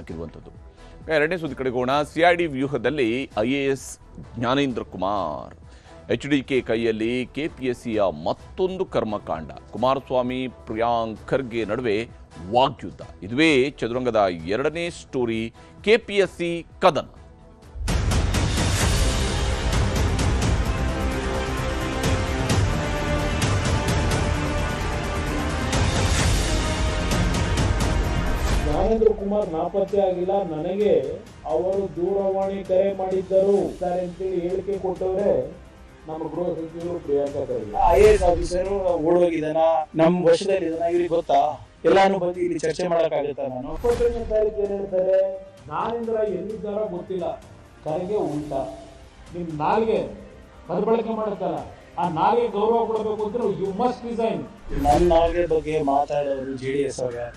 ಆಗಿರುವಂಥದ್ದು. ಎರಡನೇ ಸುದ್ದಿ ಕಡೆಗೆ ಹೋಗೋಣ. ಸಿಐಡಿ ವ್ಯೂಹದಲ್ಲಿ IAS ಜ್ಞಾನೇಂದ್ರ ಕುಮಾರ್. HDK ಕೈಯಲ್ಲಿ KPSCಯ ಮತ್ತೊಂದು ಕರ್ಮಕಾಂಡ. ಕುಮಾರಸ್ವಾಮಿ ಪ್ರಿಯಾಂಕ್ ಖರ್ಗೆ ನಡುವೆ ವಾಗ್ಯುದ್ಧ. ಇದುವೇ ಚದುರಂಗದ ಎರಡನೇ ಸ್ಟೋರಿ. KPSC ಕದನ. ಜ್ಞಾನೇಂದ್ರ ಕುಮಾರ್ ನಾಪತ್ತೆ ಆಗಿಲ್ಲ, ನನಗೆ ಅವರು ದೂರವಾಣಿ ಕರೆ ಮಾಡಿದ್ದರು ಅಂತೇಳಿ ಹೇಳಿಕೆ ಕೊಟ್ಟವ್ರೆ ನಮ್ಮ ಗೃಹ ಸಚಿವರು ಪ್ರಿಯಾಂಕಾ ಖರ್ಗೆ. IAS ಆಫೀಸರ್ ಓಡೋಗಿದಾನ, ನಮ್ ವರ್ಷದಲ್ಲಿ ಇದನ್ನ ಇವ್ರಿಗೆ ಗೊತ್ತಾ? ಎಲ್ಲಾನು ಬಂದು ಇಲ್ಲಿ ಚರ್ಚೆ ಮಾಡಕ್ಕಾಗುತ್ತಾ? ನಾನು 25ನೇ ತಾರೀಕು ಏನ್ ಹೇಳ್ತಾರೆ, ಜ್ಞಾನೇಂದ್ರ ಎಲ್ಲಿದ್ದಾರೋ ಗೊತ್ತಿಲ್ಲ, ಖರ್ಗೆ ಉಲ್ಟಾ. ನಿಮ್ ನಾಲ್ಗೆ ಸದ್ಬಳಕೆ ಮಾಡುತ್ತಲ್ಲ, ಆ ನಾಲ್ಗೆ ಗೌರವ ಕೊಡಬೇಕು ಅಂದ್ರೆ ಯು ಮಸ್ಟ್ ರಿಸೈನ್. ನನ್ನ ನಾಲ್ಗೆ ಬಗ್ಗೆ ಮಾತಾಡೋರು JDS ಅವ್ರೆ.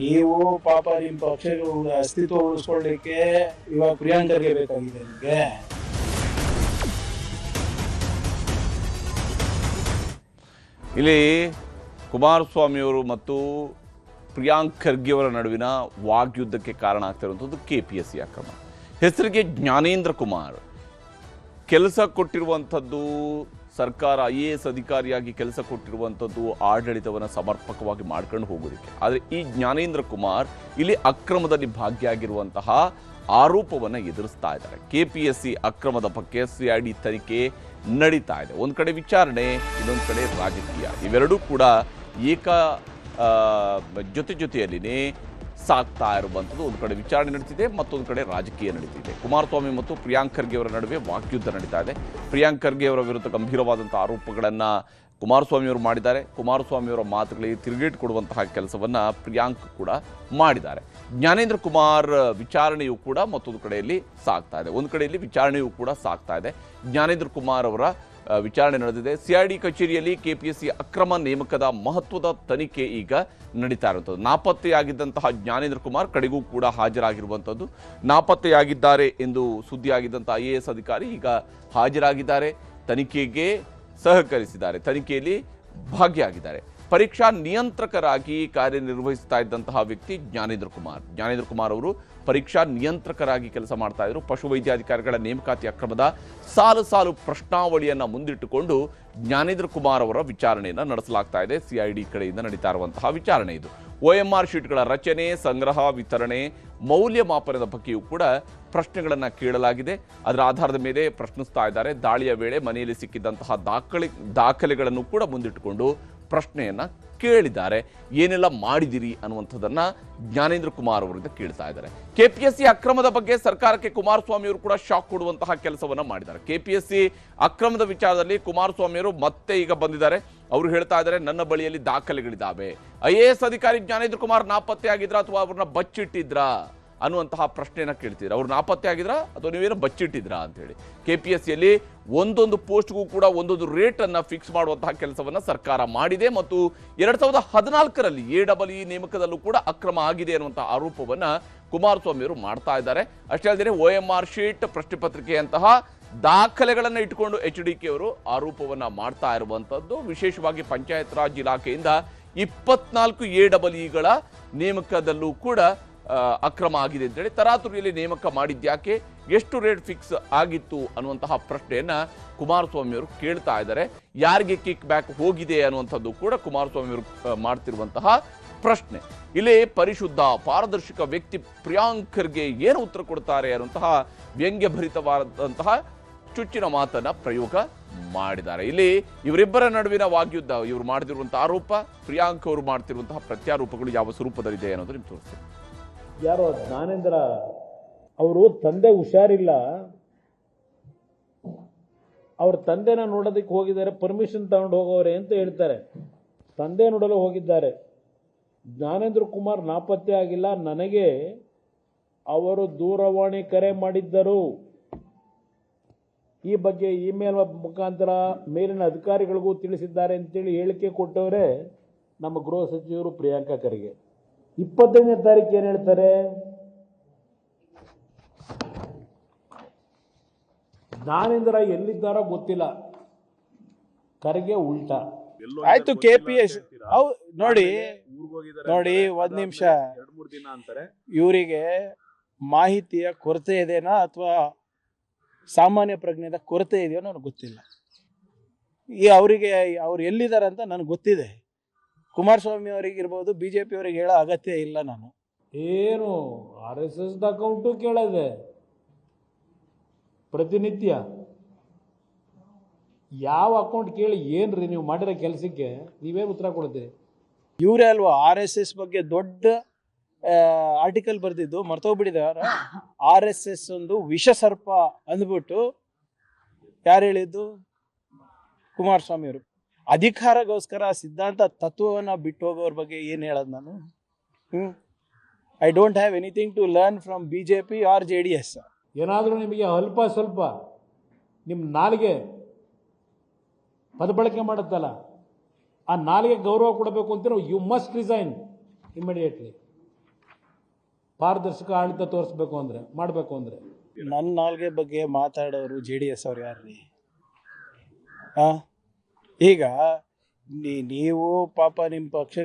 ನೀವು ಪಾಪ ನಿಮ್ ಪಕ್ಷ ಅಸ್ತಿತ್ವ ಉಳಿಸ್ಕೊಳ್ಳಿಕ್ಕೆ ಇವಾಗ ಪ್ರಿಯಾಂಕ್ ಖರ್ಗೆ ಬೇಕಾಗಿದೆ ನಿಮ್ಗೆ. ಇಲ್ಲಿ ಕುಮಾರಸ್ವಾಮಿಯವರು ಮತ್ತು ಪ್ರಿಯಾಂಕ್ ಖರ್ಗೆಯವರ ನಡುವಿನ ವಾಗ್ಯುದ್ಧಕ್ಕೆ ಕಾರಣ ಆಗ್ತಿರುವಂಥದ್ದು KPSC ಅಕ್ರಮ. ಹೆಸರಿಗೆ ಜ್ಞಾನೇಂದ್ರ ಕುಮಾರ್. ಕೆಲಸ ಕೊಟ್ಟಿರುವಂಥದ್ದು ಸರ್ಕಾರ, IAS ಅಧಿಕಾರಿಯಾಗಿ ಕೆಲಸ ಕೊಟ್ಟಿರುವಂಥದ್ದು ಆಡಳಿತವನ್ನು ಸಮರ್ಪಕವಾಗಿ ಮಾಡ್ಕೊಂಡು ಹೋಗೋದಕ್ಕೆ. ಆದರೆ ಈ ಜ್ಞಾನೇಂದ್ರ ಕುಮಾರ್ ಇಲ್ಲಿ ಅಕ್ರಮದಲ್ಲಿ ಭಾಗಿಯಾಗಿರುವಂತಹ ಆರೋಪವನ್ನು ಎದುರಿಸ್ತಾ ಇದ್ದಾರೆ. KPSC ಅಕ್ರಮದ ಬಗ್ಗೆ CID ತನಿಖೆ ನಡೀತಾ ಇದೆ. ಒಂದು ಕಡೆ ವಿಚಾರಣೆ, ಇನ್ನೊಂದು ಕಡೆ ರಾಜಕೀಯ. ಇವೆರಡೂ ಕೂಡ ಜೊತೆಯಲ್ಲಿನೇ ಸಾಗ್ತಾ ಇರುವಂಥದ್ದು. ಒಂದು ಕಡೆ ವಿಚಾರಣೆ ನಡೀತಿದೆ, ಮತ್ತೊಂದು ಕಡೆ ರಾಜಕೀಯ ನಡೀತಿದೆ. ಕುಮಾರಸ್ವಾಮಿ ಮತ್ತು ಪ್ರಿಯಾಂಕ್ ಖರ್ಗೆ ಅವರ ನಡುವೆ ವಾಗ್ಯುದ್ಧ ನಡೀತಾ ಇದೆ. ಪ್ರಿಯಾಂಕ್ ಖರ್ಗೆ ಅವರ ವಿರುದ್ಧ ಗಂಭೀರವಾದಂಥ ಆರೋಪಗಳನ್ನು ಕುಮಾರಸ್ವಾಮಿಯವರು ಮಾಡಿದ್ದಾರೆ. ಕುಮಾರಸ್ವಾಮಿಯವರ ಮಾತುಗಳಿಗೆ ತಿರುಗೇಟು ಕೊಡುವಂತಹ ಕೆಲಸವನ್ನು ಪ್ರಿಯಾಂಕ್ ಕೂಡ ಮಾಡಿದ್ದಾರೆ. ಜ್ಞಾನೇಂದ್ರ ಕುಮಾರ್ ವಿಚಾರಣೆಯೂ ಕೂಡ ಮತ್ತೊಂದು ಕಡೆಯಲ್ಲಿ ಸಾಗ್ತಾ ಇದೆ. ಒಂದು ಕಡೆಯಲ್ಲಿ ವಿಚಾರಣೆಯೂ ಕೂಡ ಸಾಗ್ತಾ ಇದೆ. ಜ್ಞಾನೇಂದ್ರ ಕುಮಾರ್ ಅವರ ವಿಚಾರಣೆ ನಡೆದಿದೆ. CID ಕಚೇರಿಯಲ್ಲಿ KPSC ಅಕ್ರಮ ನೇಮಕದ ಮಹತ್ವದ ತನಿಖೆ ಈಗ ನಡೀತಾ ಇರುವಂಥದ್ದು. ನಾಪತ್ತೆಯಾಗಿದ್ದಂತಹ ಜ್ಞಾನೇಂದ್ರ ಕುಮಾರ್ ಕಡೆಗೂ ಕೂಡ ಹಾಜರಾಗಿರುವಂಥದ್ದು. ನಾಪತ್ತೆಯಾಗಿದ್ದಾರೆ ಎಂದು ಸುದ್ದಿಯಾಗಿದ್ದಂಥ IAS ಅಧಿಕಾರಿ ಈಗ ಹಾಜರಾಗಿದ್ದಾರೆ, ತನಿಖೆಗೆ ಸಹಕರಿಸಿದ್ದಾರೆ, ತನಿಖೆಯಲ್ಲಿ ಭಾಗಿಯಾಗಿದ್ದಾರೆ. ಪರೀಕ್ಷಾ ನಿಯಂತ್ರಕರಾಗಿ ಕಾರ್ಯನಿರ್ವಹಿಸ್ತಾ ಇದ್ದಂತಹ ವ್ಯಕ್ತಿ ಜ್ಞಾನೇಂದ್ರ ಕುಮಾರ್ ಅವರು ಪರೀಕ್ಷಾ ನಿಯಂತ್ರಕರಾಗಿ ಕೆಲಸ ಮಾಡ್ತಾ ಇದ್ರು. ಪಶುವೈದ್ಯಾಧಿಕಾರಿಗಳ ನೇಮಕಾತಿ ಅಕ್ರಮದ ಸಾಲು ಪ್ರಶ್ನಾವಳಿಯನ್ನು ಮುಂದಿಟ್ಟುಕೊಂಡು ಜ್ಞಾನೇಂದ್ರ ಕುಮಾರ್ ಅವರ ವಿಚಾರಣೆಯನ್ನು ನಡೆಸಲಾಗ್ತಾ ಇದೆ. CID ಕಡೆಯಿಂದ ನಡೀತಾ ಇರುವಂತಹ ವಿಚಾರಣೆ ಇದು. OMR ಶೀಟ್ಗಳ ರಚನೆ, ಸಂಗ್ರಹ, ವಿತರಣೆ, ಮೌಲ್ಯಮಾಪನದ ಬಗ್ಗೆಯೂ ಕೂಡ ಪ್ರಶ್ನೆಗಳನ್ನು ಕೇಳಲಾಗಿದೆ. ಅದರ ಆಧಾರದ ಮೇಲೆ ಪ್ರಶ್ನಿಸ್ತಾ ಇದ್ದಾರೆ. ದಾಳಿಯ ವೇಳೆ ಮನೆಯಲ್ಲಿ ಸಿಕ್ಕಿದ್ದಂತಹ ದಾಖಲೆಗಳನ್ನು ಕೂಡ ಮುಂದಿಟ್ಟುಕೊಂಡು ಪ್ರಶ್ನೆಯನ್ನು ಕೇಳಿದ್ದಾರೆ. ಏನೆಲ್ಲ ಮಾಡಿದಿರಿ ಅನ್ನುವಂಥದ್ದನ್ನು ಜ್ಞಾನೇಂದ್ರ ಕುಮಾರ್ ಅವರಿಂದ ಕೇಳ್ತಾ ಇದ್ದಾರೆ. KPSC ಅಕ್ರಮದ ಬಗ್ಗೆ ಸರ್ಕಾರಕ್ಕೆ ಕುಮಾರಸ್ವಾಮಿ ಅವರು ಕೂಡ ಶಾಕ್ ಕೊಡುವಂತಹ ಕೆಲಸವನ್ನು ಮಾಡಿದ್ದಾರೆ. KPSC ಅಕ್ರಮದ ವಿಚಾರದಲ್ಲಿ ಕುಮಾರಸ್ವಾಮಿ ಅವರು ಮತ್ತೆ ಈಗ ಬಂದಿದ್ದಾರೆ. ಅವರು ಹೇಳ್ತಾ ಇದ್ದಾರೆ, ನನ್ನ ಬಳಿಯಲ್ಲಿ ದಾಖಲೆಗಳಿದ್ದಾವೆ. IAS ಅಧಿಕಾರಿ ಜ್ಞಾನೇಂದ್ರ ಕುಮಾರ್ ನಾಪತ್ತೆ ಆಗಿದ್ರಾ ಅಥವಾ ಅವ್ರನ್ನ ಬಚ್ಚಿಟ್ಟಿದ್ರಾ ಅನ್ನುವಂತಹ ಪ್ರಶ್ನೆಯನ್ನು ಕೇಳ್ತಿದ್ರು. ಅವ್ರು ನಾಪತ್ತೆ ಆಗಿದ್ರಾ ಅಥವಾ ನೀವೇನೋ ಬಚ್ಚಿಟ್ಟಿದ್ರಾ ಅಂತೇಳಿ. KPSCಯಲ್ಲಿ ಒಂದೊಂದು ಪೋಸ್ಟ್ಗೂ ಕೂಡ ಒಂದೊಂದು ರೇಟನ್ನು ಫಿಕ್ಸ್ ಮಾಡುವಂತಹ ಕೆಲಸವನ್ನು ಸರ್ಕಾರ ಮಾಡಿದೆ. ಮತ್ತು 2014ರಲ್ಲಿ AEE ನೇಮಕದಲ್ಲೂ ಕೂಡ ಅಕ್ರಮ ಆಗಿದೆ ಅನ್ನುವಂತಹ ಆರೋಪವನ್ನು ಕುಮಾರಸ್ವಾಮಿ ಅವರು ಮಾಡ್ತಾ ಇದ್ದಾರೆ. ಅಷ್ಟೇ ಅಲ್ಲದೆ OMR ಶೀಟ್, ಪ್ರಶ್ನೆ ಪತ್ರಿಕೆಯಂತಹ ದಾಖಲೆಗಳನ್ನು ಇಟ್ಟುಕೊಂಡು HDK ಅವರು ಆರೋಪವನ್ನು ಮಾಡ್ತಾ ಇರುವಂಥದ್ದು. ವಿಶೇಷವಾಗಿ ಪಂಚಾಯತ್ ರಾಜ್ ಇಲಾಖೆಯಿಂದ 24 AEEಗಳ ನೇಮಕದಲ್ಲೂ ಕೂಡ ಅಕ್ರಮ ಆಗಿದೆ ಅಂತೇಳಿ ತರಾತುರಿಯಲ್ಲಿ ನೇಮಕ ಮಾಡಿದ್ಯಾಕೆ, ಎಷ್ಟು ರೇಟ್ ಫಿಕ್ಸ್ ಆಗಿತ್ತು ಅನ್ನುವಂತಹ ಪ್ರಶ್ನೆಯನ್ನ ಕುಮಾರಸ್ವಾಮಿ ಅವರು ಕೇಳ್ತಾ ಇದ್ದಾರೆ. ಯಾರಿಗೆ ಕಿಕ್ ಬ್ಯಾಕ್ ಹೋಗಿದೆ ಅನ್ನುವಂಥದ್ದು ಕೂಡ ಕುಮಾರಸ್ವಾಮಿ ಅವರು ಮಾಡ್ತಿರುವಂತಹ ಪ್ರಶ್ನೆ. ಇಲ್ಲಿ ಪರಿಶುದ್ಧ ಪಾರದರ್ಶಕ ವ್ಯಕ್ತಿ ಪ್ರಿಯಾಂಕ್ ಖರ್ಗೆ ಏನು ಉತ್ತರ ಕೊಡ್ತಾರೆ ಅನ್ನುವಂತಹ ವ್ಯಂಗ್ಯಭರಿತವಾದಂತಹ ಚುಚ್ಚಿನ ಮಾತನ್ನ ಪ್ರಯೋಗ ಮಾಡಿದ್ದಾರೆ. ಇಲ್ಲಿ ಇವರಿಬ್ಬರ ನಡುವಿನ ವಾಗ್ಯುದ್ಧ, ಇವರು ಮಾಡ್ತಿರುವಂತಹ ಆರೋಪ, ಪ್ರಿಯಾಂಕ್ ಅವರು ಮಾಡ್ತಿರುವಂತಹ ಪ್ರತ್ಯಾರೋಪಗಳು ಯಾವ ಸ್ವರೂಪದಲ್ಲಿದೆ ಅನ್ನೋದು ನಿಮ್ಗೆ ತೋರಿಸ್ತೀನಿ. ಯಾರೋ ಜ್ಞಾನೇಂದ್ರ ಅವರು ತಂದೆ ಹುಷಾರಿಲ್ಲ, ಅವ್ರ ತಂದೆನ ನೋಡೋದಕ್ಕೆ ಹೋಗಿದ್ದಾರೆ, ಪರ್ಮಿಷನ್ ತಗೊಂಡು ಹೋಗೋರೆ ಅಂತ ಹೇಳ್ತಾರೆ. ತಂದೆ ನೋಡಲು ಹೋಗಿದ್ದಾರೆ. ಜ್ಞಾನೇಂದ್ರ ಕುಮಾರ್ ನಾಪತ್ತೆ ಆಗಿಲ್ಲ, ನನಗೆ ಅವರು ದೂರವಾಣಿ ಕರೆ ಮಾಡಿದ್ದರು. ಈ ಬಗ್ಗೆ ಇಮೇಲ್ ಮುಖಾಂತರ ಮೇಲಿನ ಅಧಿಕಾರಿಗಳಿಗೂ ತಿಳಿಸಿದ್ದಾರೆ ಅಂತೇಳಿ ಹೇಳಿಕೆ ಕೊಟ್ಟವರೇ ನಮ್ಮ ಗೃಹ ಸಚಿವರು ಪ್ರಿಯಾಂಕಾ ಖರ್ಗೆ. 25ನೇ ತಾರೀಕು ಏನು ಹೇಳ್ತಾರೆ, ಜ್ಞಾನೇಂದ್ರ ಎಲ್ಲಿದ್ದಾರೋ ಗೊತ್ತಿಲ್ಲ, ಖರ್ಗೆ ಉಲ್ಟಾ. ಆಯ್ತು, KPS ನೋಡಿ ಒಂದ್ ನಿಮಿಷ, ಇವರಿಗೆ ಮಾಹಿತಿಯ ಕೊರತೆ ಇದೆನಾ ಅಥವಾ ಸಾಮಾನ್ಯ ಪ್ರಜ್ಞೆದ ಕೊರತೆ ಇದೆಯೋ ನನಗೆ ಗೊತ್ತಿಲ್ಲ. ಅವ್ರು ಎಲ್ಲಿದ್ದಾರೆ ಅಂತ ನನಗೆ ಗೊತ್ತಿದೆ. ಕುಮಾರಸ್ವಾಮಿ ಅವರಿಗಿರ್ಬೋದು, BJP ಅವರಿಗೆ ಹೇಳೋ ಅಗತ್ಯ ಇಲ್ಲ. ನಾನು ಏನು RSS ಅಕೌಂಟು ಕೇಳಿದೆ ಪ್ರತಿನಿತ್ಯ. ಯಾವ ಅಕೌಂಟ್ ಕೇಳಿ ಏನ್ರಿ ನೀವು ಮಾಡಿರೋ ಕೆಲಸಕ್ಕೆ ನೀವೇ ಉತ್ತರ ಕೊಡ್ತೀರಿ? ಇವರೇ ಅಲ್ವಾ RSS ಬಗ್ಗೆ ದೊಡ್ಡ ಆರ್ಟಿಕಲ್ ಬರೆದಿದ್ದು, ಮರ್ತೋಗ್ಬಿಟ್ಟಿದ್ದಾರೆ. RSS ಒಂದು ವಿಷ ಸರ್ಪ ಅಂದ್ಬಿಟ್ಟು ಯಾರು ಹೇಳಿದ್ದು? ಕುಮಾರಸ್ವಾಮಿ ಅವರು. ಅಧಿಕಾರಗೋಸ್ಕರ ಸಿದ್ಧಾಂತ ತತ್ವವನ್ನ ಬಿಟ್ಟು ಹೋಗೋರ ಬಗ್ಗೆ ಏನು ಹೇಳೋದು ನಾನು? I don't have anything to learn from BJP or JDS. ಏನಾದರೂ ನಿಮಗೆ ಅಲ್ಪ ಸ್ವಲ್ಪ ನಿಮ್ಮ ನಾಲಿಗೆ ಪದಬಳಕೆ ಮಾಡುತ್ತಲ್ಲ, ಆ ನಾಲಿಗೆ ಗೌರವ ಕೊಡಬೇಕು ಅಂತೀರೋ ಯು ಮಸ್ಟ್ ರಿಸೈನ್ ಇಮಿಡಿಯೇಟ್ಲಿ. ಪಾರದರ್ಶಕ ಆಡಳಿತ ತೋರಿಸ್ಬೇಕು ಅಂದರೆ, ಮಾಡಬೇಕು ಅಂದರೆ. ನನ್ನ ನಾಲ್ಗೆ ಬಗ್ಗೆ ಮಾತಾಡೋರು JDS ಅವ್ರು ಯಾರ್ರೀ? ಈಗ ನೀವು ಪಾಪ ನಿಮ್ಮ ಪಕ್ಷ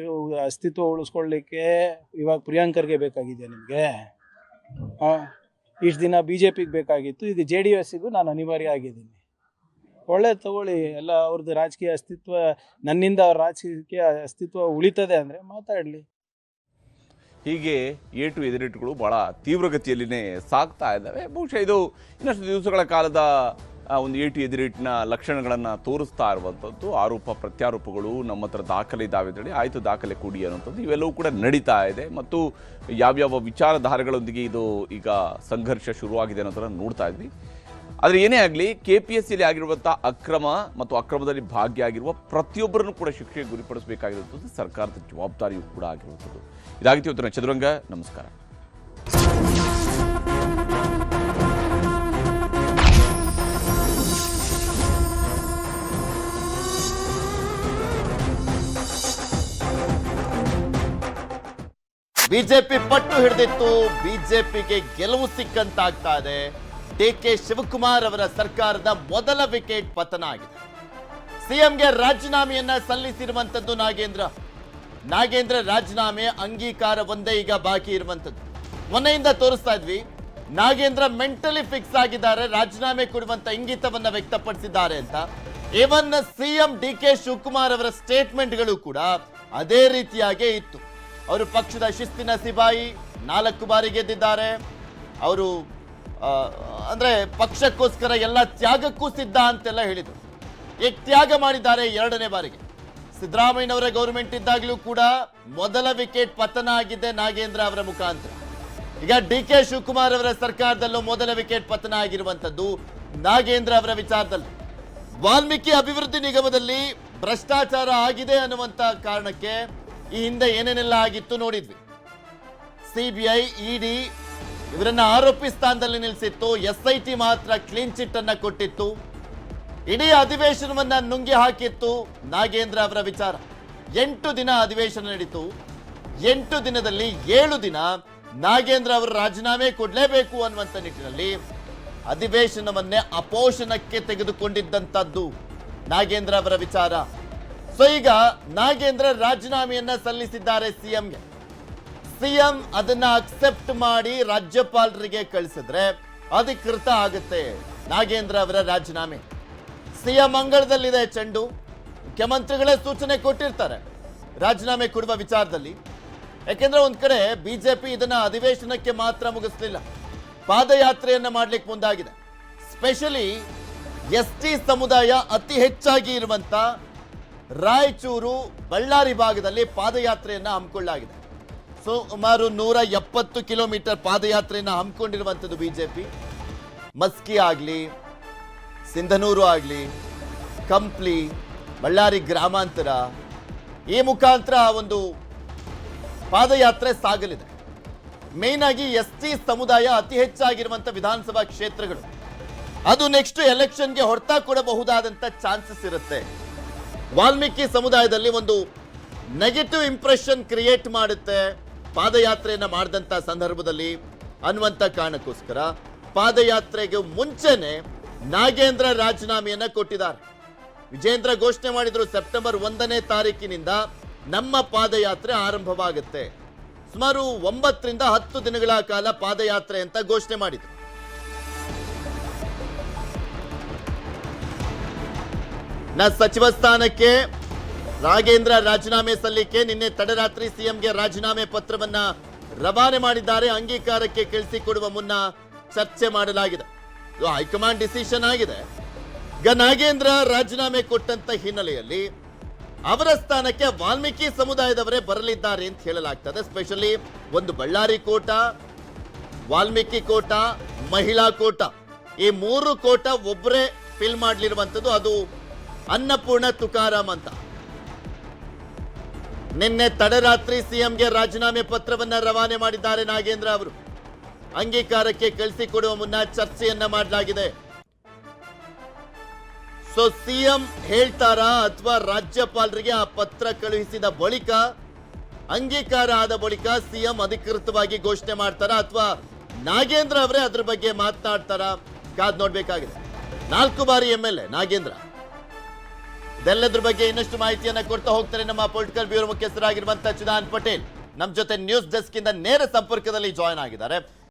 ಅಸ್ತಿತ್ವ ಉಳಿಸ್ಕೊಳ್ಳಿಕ್ಕೆ ಇವಾಗ ಪ್ರಿಯಾಂಕರ್ಗೆ ಬೇಕಾಗಿದೆಯಾ ನಿಮಗೆ? ಇಷ್ಟು ದಿನ BJPಗೆ ಬೇಕಾಗಿತ್ತು, ಈಗ JDSಗೂ ನಾನು ಅನಿವಾರ್ಯ ಆಗಿದ್ದೀನಿ. ಒಳ್ಳೆ ತಗೊಳ್ಳಿ, ಎಲ್ಲ ಅವ್ರದ್ದು ರಾಜಕೀಯ ಅಸ್ತಿತ್ವ, ನನ್ನಿಂದ ಅವ್ರ ರಾಜಕೀಯ ಅಸ್ತಿತ್ವ ಉಳಿತದೆ ಅಂದರೆ ಮಾತಾಡಲಿ. ಹೀಗೆ ಏಟು ಎದಿರೇಟುಗಳು ಭಾಳ ತೀವ್ರಗತಿಯಲ್ಲಿನೇ ಸಾಗ್ತಾ ಇದ್ದಾವೆ. ಬಹುಶಃ ಇದು ಇನ್ನಷ್ಟು ದಿವಸಗಳ ಕಾಲದ ಒಂದು ಏಟು ಎದಿರೇಟಿನ ಲಕ್ಷಣಗಳನ್ನು ತೋರಿಸ್ತಾ ಇರುವಂಥದ್ದು. ಆರೋಪ ಪ್ರತ್ಯಾರೋಪಗಳು ನಮ್ಮ ಹತ್ರ ದಾಖಲೆ ಇದ್ದಾವೆ ಅಂತೇಳಿ, ಆಯಿತು ದಾಖಲೆ ಕೊಡಿ ಅನ್ನೋಂಥದ್ದು ಇವೆಲ್ಲವೂ ಕೂಡ ನಡೀತಾ ಇದೆ. ಮತ್ತು ಯಾವ್ಯಾವ ವಿಚಾರಧಾರೆಗಳೊಂದಿಗೆ ಇದು ಈಗ ಸಂಘರ್ಷ ಶುರುವಾಗಿದೆ ಅನ್ನೋದನ್ನು ನೋಡ್ತಾ ಇದ್ವಿ. ಆದರೆ ಏನೇ ಆಗಲಿ, KPSCಯಲ್ಲಿ ಆಗಿರುವಂಥ ಅಕ್ರಮ ಮತ್ತು ಅಕ್ರಮದಲ್ಲಿ ಭಾಗಿಯಾಗಿರುವ ಪ್ರತಿಯೊಬ್ಬರನ್ನು ಕೂಡ ಶಿಕ್ಷೆಗೆ ಗುರಿಪಡಿಸಬೇಕಾಗಿರುವಂಥದ್ದು ಸರ್ಕಾರದ ಜವಾಬ್ದಾರಿಯೂ ಕೂಡ ಆಗಿರುವಂಥದ್ದು. ಇದಾಗಿತ್ತು ಇವತ್ತಿನ ಚದುರಂಗ. ನಮಸ್ಕಾರ. ಬಿಜೆಪಿ ಪಟ್ಟು ಹಿಡಿದಿತ್ತು, ಬಿಜೆಪಿಗೆ ಗೆಲುವು ಸಿಕ್ಕಂತಾಗ್ತಾ ಇದೆ. DK ಶಿವಕುಮಾರ್ ಅವರ ಸರ್ಕಾರದ ಮೊದಲ ವಿಕೆಟ್ ಪತನ ಆಗಿದೆ. ಸಿಎಂಗೆ ರಾಜೀನಾಮೆಯನ್ನ ಸಲ್ಲಿಸಿರುವಂತದ್ದು ನಾಗೇಂದ್ರ ರಾಜೀನಾಮೆ ಅಂಗೀಕಾರ ಒಂದೇ ಈಗ ಬಾಕಿ ಇರುವಂತದ್ದು. ಮೊನ್ನೆಯಿಂದ ತೋರಿಸ್ತಾ ಇದ್ವಿ, ನಾಗೇಂದ್ರ ಮೆಂಟಲಿ ಫಿಕ್ಸ್ ಆಗಿದ್ದಾರೆ, ರಾಜೀನಾಮೆ ಕೊಡುವಂತ ಇಂಗಿತವನ್ನ ವ್ಯಕ್ತಪಡಿಸಿದ್ದಾರೆ ಅಂತ. ಇವನ್ ಸಿಎಂ DK ಶಿವಕುಮಾರ್ ಅವರ ಸ್ಟೇಟ್ಮೆಂಟ್ಗಳು ಕೂಡ ಅದೇ ರೀತಿಯಾಗೇ ಇತ್ತು. ಅವರು ಪಕ್ಷದ ಶಿಸ್ತಿನ ಸಿಪಾಯಿ, 4 ಬಾರಿ ಗೆದ್ದಿದ್ದಾರೆ. ಅವರು ಅಂದ್ರೆ ಪಕ್ಷಕ್ಕೋಸ್ಕರ ಎಲ್ಲ ತ್ಯಾಗಕ್ಕೂ ಸಿದ್ಧ ಅಂತೆಲ್ಲ ಹೇಳಿದರು. ಈಗ ತ್ಯಾಗ ಮಾಡಿದ್ದಾರೆ 2ನೇ ಬಾರಿಗೆ. ಸಿದ್ದರಾಮಯ್ಯನವರ ಗೌರ್ಮೆಂಟ್ ಇದ್ದಾಗಲೂ ಕೂಡ ಮೊದಲ ವಿಕೆಟ್ ಪತನ ಆಗಿದೆ ನಾಗೇಂದ್ರ ಅವರ ಮುಖಾಂತರ. ಈಗ DK ಶಿವಕುಮಾರ್ ಅವರ ಸರ್ಕಾರದಲ್ಲೂ ಮೊದಲ ವಿಕೆಟ್ ಪತನ ಆಗಿರುವಂತದ್ದು ನಾಗೇಂದ್ರ ಅವರ ವಿಚಾರದಲ್ಲಿ. ವಾಲ್ಮೀಕಿ ಅಭಿವೃದ್ಧಿ ನಿಗಮದಲ್ಲಿ ಭ್ರಷ್ಟಾಚಾರ ಆಗಿದೆ ಅನ್ನುವಂತ ಕಾರಣಕ್ಕೆ ಈ ಹಿಂದೆ ಏನೇನೆಲ್ಲ ಆಗಿತ್ತು ನೋಡಿದ್ವಿ. CBI, ED ಇವರನ್ನ ಆರೋಪಿ ಸ್ಥಾನದಲ್ಲಿ ನಿಲ್ಲಿಸಿತ್ತು. SIT ಮಾತ್ರ ಕ್ಲೀನ್ ಚಿಟ್ ಅನ್ನ ಕೊಟ್ಟಿತ್ತು. ಇಡೀ ಅಧಿವೇಶನವನ್ನ ನುಂಗಿ ಹಾಕಿತ್ತು ನಾಗೇಂದ್ರ ಅವರ ವಿಚಾರ. 8 ದಿನ ಅಧಿವೇಶನ ನಡೀತು. 8 ದಿನದಲ್ಲಿ 7 ದಿನ ನಾಗೇಂದ್ರ ಅವರು ರಾಜೀನಾಮೆ ಕೊಡಲೇಬೇಕು ಅನ್ನುವಂಥ ನಿಟ್ಟಿನಲ್ಲಿ ಅಧಿವೇಶನವನ್ನೇ ಅಪೋಷಣಕ್ಕೆ ತೆಗೆದುಕೊಂಡಿದ್ದಂಥದ್ದು ನಾಗೇಂದ್ರ ಅವರ ವಿಚಾರ. ಸೊ ಈಗ ನಾಗೇಂದ್ರ ರಾಜೀನಾಮೆಯನ್ನ ಸಲ್ಲಿಸಿದ್ದಾರೆ ಸಿಎಂಗೆ. ಸಿಎಂ ಅದನ್ನ ಅಕ್ಸೆಪ್ಟ್ ಮಾಡಿ ರಾಜ್ಯಪಾಲರಿಗೆ ಕಳಿಸಿದ್ರೆ ಅಧಿಕೃತ ಆಗುತ್ತೆ ನಾಗೇಂದ್ರ ಅವರ ರಾಜೀನಾಮೆ. ಸಿಎಂ ಅಂಗಳದಲ್ಲಿದೆ ಚೆಂಡು. ಮುಖ್ಯಮಂತ್ರಿಗಳೇ ಸೂಚನೆ ಕೊಟ್ಟಿರ್ತಾರೆ ರಾಜೀನಾಮೆ ಕೊಡುವ ವಿಚಾರದಲ್ಲಿ. ಯಾಕೆಂದ್ರೆ ಒಂದ್ ಕಡೆ ಬಿಜೆಪಿ ಇದನ್ನ ಅಧಿವೇಶನಕ್ಕೆ ಮಾತ್ರ ಮುಗಿಸ್ಲಿಲ್ಲ, ಪಾದಯಾತ್ರೆಯನ್ನ ಮಾಡ್ಲಿಕ್ಕೆ ಮುಂದಾಗಿದೆ. ಸ್ಪೆಷಲಿ ST ಸಮುದಾಯ ಅತಿ ಹೆಚ್ಚಾಗಿ ಇರುವಂತ ರಾಯಚೂರು, ಬಳ್ಳಾರಿ ಭಾಗದಲ್ಲಿ ಪಾದಯಾತ್ರೆಯನ್ನ ಹಮ್ಮಿಕೊಳ್ಳಲಾಗಿದೆ. ಸುಮಾರು 170 ಕಿಲೋಮೀಟರ್ ಪಾದಯಾತ್ರೆಯನ್ನ ಹಮ್ಮಿಕೊಂಡಿರುವಂಥದ್ದು ಬಿಜೆಪಿ. ಮಸ್ಕಿ ಆಗಲಿ, ಸಿಂಧನೂರು ಆಗಲಿ, ಕಂಪ್ಲಿ, ಬಳ್ಳಾರಿ ಗ್ರಾಮಾಂತರ, ಈ ಮುಖಾಂತರ ಒಂದು ಪಾದಯಾತ್ರೆ ಸಾಗಲಿದೆ. ಮೇನ್ ಆಗಿ ST ಸಮುದಾಯ ಅತಿ ಹೆಚ್ಚಾಗಿರುವಂಥ ವಿಧಾನಸಭಾ ಕ್ಷೇತ್ರಗಳು. ಅದು ನೆಕ್ಸ್ಟ್ ಎಲೆಕ್ಷನ್ಗೆ ಹೊಡೆತ ಕೊಡಬಹುದಾದಂಥ ಚಾನ್ಸಸ್ ಇರುತ್ತೆ. ವಾಲ್ಮೀಕಿ ಸಮುದಾಯದಲ್ಲಿ ಒಂದು ನೆಗೆಟಿವ್ ಇಂಪ್ರೆಷನ್ ಕ್ರಿಯೇಟ್ ಮಾಡುತ್ತೆ ಪಾದಯಾತ್ರೆಯನ್ನ ಮಾಡಿದಂಥ ಸಂದರ್ಭದಲ್ಲಿ ಅನ್ನುವಂಥ ಕಾರಣಕ್ಕೋಸ್ಕರ ಪಾದಯಾತ್ರೆಗೆ ಮುಂಚೆನೆ ನಾಗೇಂದ್ರ ರಾಜೀನಾಮೆಯನ್ನ ಕೊಟ್ಟಿದ್ದಾರೆ. ವಿಜೇಂದ್ರ ಘೋಷಣೆ ಮಾಡಿದ್ರು, ಸೆಪ್ಟೆಂಬರ್ 1ನೇ ತಾರೀಕಿನಿಂದ ನಮ್ಮ ಪಾದಯಾತ್ರೆ ಆರಂಭವಾಗುತ್ತೆ. ಸುಮಾರು 9 ರಿಂದ 10 ದಿನಗಳ ಕಾಲ ಪಾದಯಾತ್ರೆ ಅಂತ ಘೋಷಣೆ ಮಾಡಿದ್ರು. ಸಚಿವ ಸ್ಥಾನಕ್ಕೆ ನಾಗೇಂದ್ರ ರಾಜೀನಾಮೆ ಸಲ್ಲಿಕೆ ನಿನ್ನೆ ತಡರಾತ್ರಿ ಸಿಎಂಗೆ ರಾಜೀನಾಮೆ ಪತ್ರವನ್ನ ರವಾನೆ ಮಾಡಿದ್ದಾರೆ. ಅಂಗೀಕಾರಕ್ಕೆ ಕಳಿಸಿಕೊಡುವ ಮುನ್ನ ಚರ್ಚೆ ಮಾಡಲಾಗಿದೆ. ಇದು ಹೈಕಮಾಂಡ್ ಡಿಸಿಷನ್ ಆಗಿದೆ. ಈಗ ನಾಗೇಂದ್ರ ರಾಜೀನಾಮೆ ಕೊಟ್ಟಂತ ಹಿನ್ನೆಲೆಯಲ್ಲಿ ಅವರ ಸ್ಥಾನಕ್ಕೆ ವಾಲ್ಮೀಕಿ ಸಮುದಾಯದವರೇ ಬರಲಿದ್ದಾರೆ ಅಂತ ಹೇಳಲಾಗ್ತದೆ. ಸ್ಪೆಷಲಿ ಒಂದು ಬಳ್ಳಾರಿ ಕೋಟ, ವಾಲ್ಮೀಕಿ ಕೋಟ, ಮಹಿಳಾ ಕೋಟ, ಈ 3 ಕೋಟ ಒಬ್ಬರೇ ಫಿಲ್ ಮಾಡಲಿರುವಂಥದ್ದು. ಅದು ಅನ್ನಪೂರ್ಣ ತುಕಾರಾಮ್ ಅಂತ. ನಿನ್ನೆ ತಡರಾತ್ರಿ ಸಿಎಂಗೆ ರಾಜೀನಾಮೆ ಪತ್ರವನ್ನ ರವಾನೆ ಮಾಡಿದ್ದಾರೆ ನಾಗೇಂದ್ರ ಅವರು. ಅಂಗೀಕಾರಕ್ಕೆ ಕಳಿಸಿಕೊಡುವ ಮುನ್ನ ಚರ್ಚೆಯನ್ನ ಮಾಡಲಾಗಿದೆ. ಸೊ ಸಿಎಂ ಹೇಳ್ತಾರಾ ಅಥವಾ ರಾಜ್ಯಪಾಲರಿಗೆ ಆ ಪತ್ರ ಕಳುಹಿಸಿದ ಬಳಿಕ ಅಂಗೀಕಾರ ಆದ ಬಳಿಕ ಸಿಎಂ ಅಧಿಕೃತವಾಗಿ ಘೋಷಣೆ ಮಾಡ್ತಾರಾ ಅಥವಾ ನಾಗೇಂದ್ರ ಅವರೇ ಅದ್ರ ಬಗ್ಗೆ ಮಾತನಾಡ್ತಾರಾ? ಕಾದ್ ನೋಡ್ಬೇಕಾಗಿದೆ. 4 ಬಾರಿ MLA ನಾಗೇಂದ್ರ. ಇದೆಲ್ಲದ್ರ ಬಗ್ಗೆ ಇನ್ನಷ್ಟು ಮಾಹಿತಿಯನ್ನ ಕೊಡ್ತಾ ಹೋಗ್ತಾರೆ ನಮ್ಮ ಪೊಲಿಟಿಕಲ್ ಬ್ಯೂರೋ ಮುಖ್ಯಸ್ಥರಾಗಿರುವಂತಹ ಚಿದಾನ್ ಪಟೇಲ್. ನಮ್ಮ ಜೊತೆ ನ್ಯೂಸ್ ಡೆಸ್ಕ್ ಇಂದ ನೇರ ಸಂಪರ್ಕದಲ್ಲಿ ಜಾಯ್ನ್ ಆಗಿದ್ದಾರೆ.